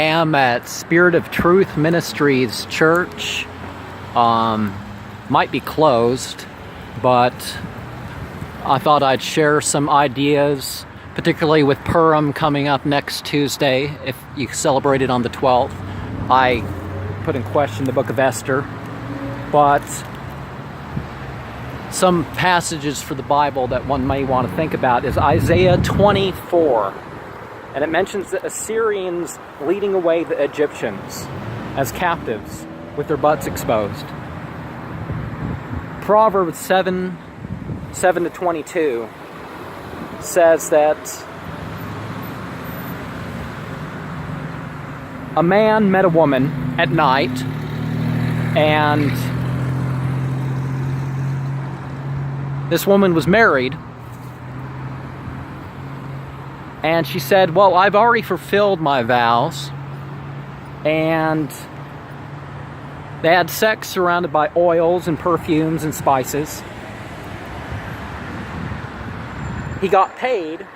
am at Spirit of Truth Ministries Church. Might be closed, but I thought I'd share some ideas, particularly with Purim coming up next Tuesday. If you celebrate it on the 12th, I put in question the book of Esther, but some passages for the Bible that one may want to think about is Isaiah 24. And it mentions the Assyrians leading away the Egyptians as captives with their butts exposed. Proverbs 7:7-22 says that a man met a woman at night, and this woman was married. And she said, well, I've already fulfilled my vows. And they had sex surrounded by oils and perfumes and spices. He got paid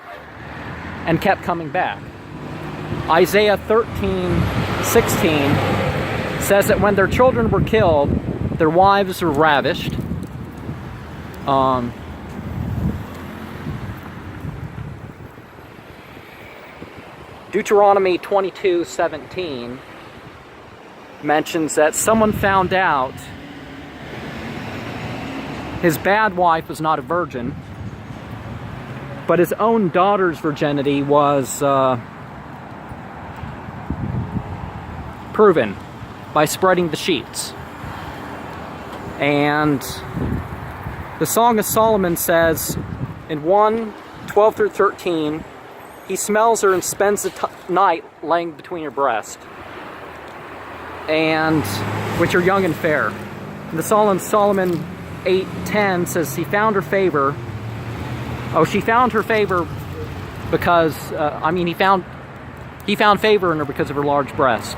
and kept coming back. Isaiah 13:16 says that when their children were killed, their wives were ravished. Deuteronomy 22:17 mentions that someone found out his bad wife was not a virgin, but his own daughter's virginity was proven by spreading the sheets. And the Song of Solomon says in 1:12-13, he smells her and spends the night laying between her breast, and which are young and fair. And the Solomon 8:10 says he found her favor. Oh, she found her favor because he found favor in her because of her large breast.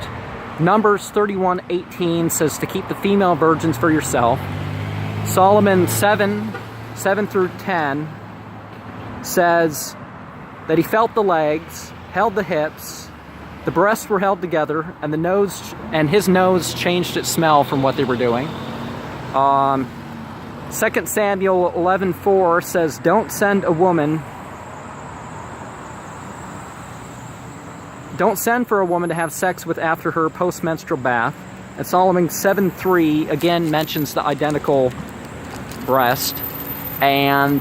Numbers 31:18 says to keep the female virgins for yourself. Solomon 7:7-10 says that he felt the legs, held the hips, the breasts were held together, and his nose changed its smell from what they were doing. 2 Samuel 11:4 says, don't send for a woman to have sex with after her post-menstrual bath. And Solomon 7:3 again mentions the identical breast. And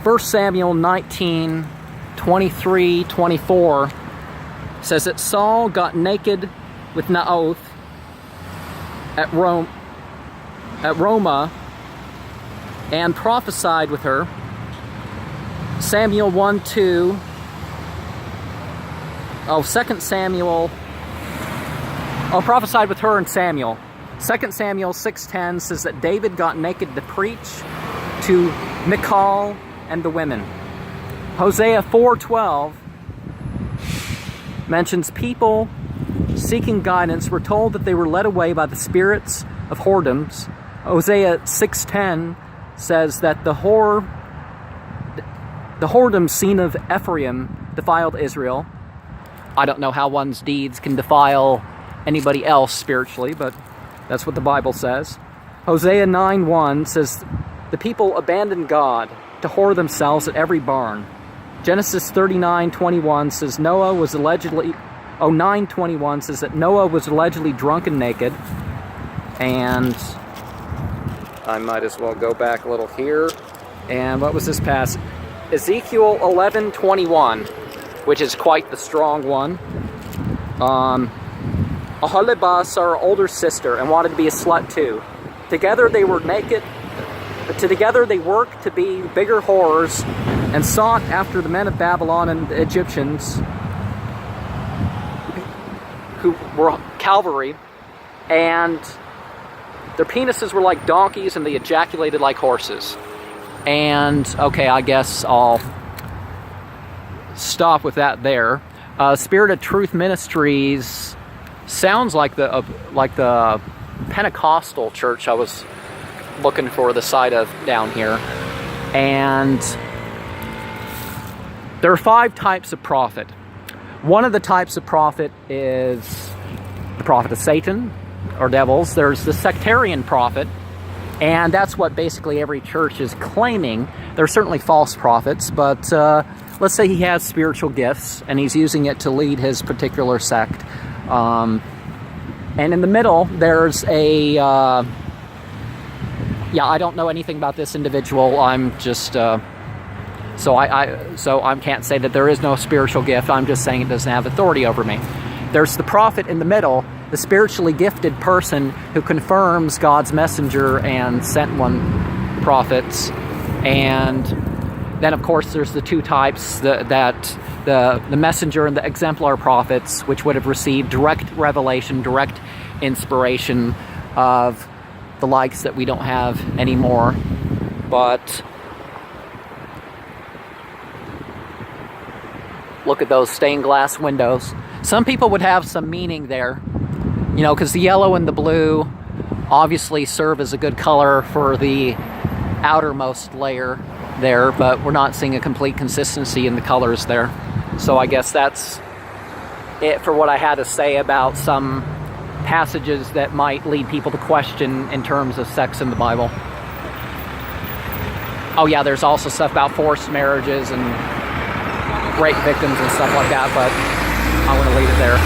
1 Samuel 19:23-24 says that Saul got naked with Naoth at Ramah and prophesied with her. Samuel 1:2. 2 Samuel. Prophesied with her and Samuel. 2 Samuel 6:10 says that David got naked to preach to Michal and the women. Hosea 4:12 mentions people seeking guidance were told that they were led away by the spirits of whoredoms. Hosea 6:10 says that the whoredom seen of Ephraim defiled Israel. I don't know how one's deeds can defile anybody else spiritually, but that's what the Bible says. Hosea 9:1 says the people abandoned God to whore themselves at every barn. Genesis 39:21 says Noah was allegedly 9:21 says that Noah was allegedly drunk and naked. And I might as well go back a little here. And what was this passage? Ezekiel 11:21, which is quite the strong one. Aholibah saw her older sister and wanted to be a slut too. Together they were naked. Together they worked to be bigger whores and sought after the men of Babylon and the Egyptians, who were cavalry, and their penises were like donkeys and they ejaculated like horses. And okay, I guess I'll stop with that there. Spirit of Truth Ministries sounds like the Pentecostal church I was looking for the site of down here. And There are 5 types of prophet. One of the types of prophet is the prophet of Satan, or devils. There's the sectarian prophet, and that's what basically every church is claiming. There are certainly false prophets, but let's say he has spiritual gifts, and he's using it to lead his particular sect. And in the middle, there's a... yeah, I don't know anything about this individual. I'm just... So I can't say that there is no spiritual gift. I'm just saying it doesn't have authority over me. There's the prophet in the middle, the spiritually gifted person who confirms God's messenger and sent one prophets. And then, of course, there's the 2 types, the messenger and the exemplar prophets, which would have received direct revelation, direct inspiration of the likes that we don't have anymore. But look at those stained glass windows. Some people would have some meaning there, you know, because the yellow and the blue obviously serve as a good color for the outermost layer there, but we're not seeing a complete consistency in the colors there. So I guess that's it for what I had to say about some passages that might lead people to question in terms of sex in the Bible. Oh yeah, there's also stuff about forced marriages and rape victims and stuff like that, but I want to leave it there.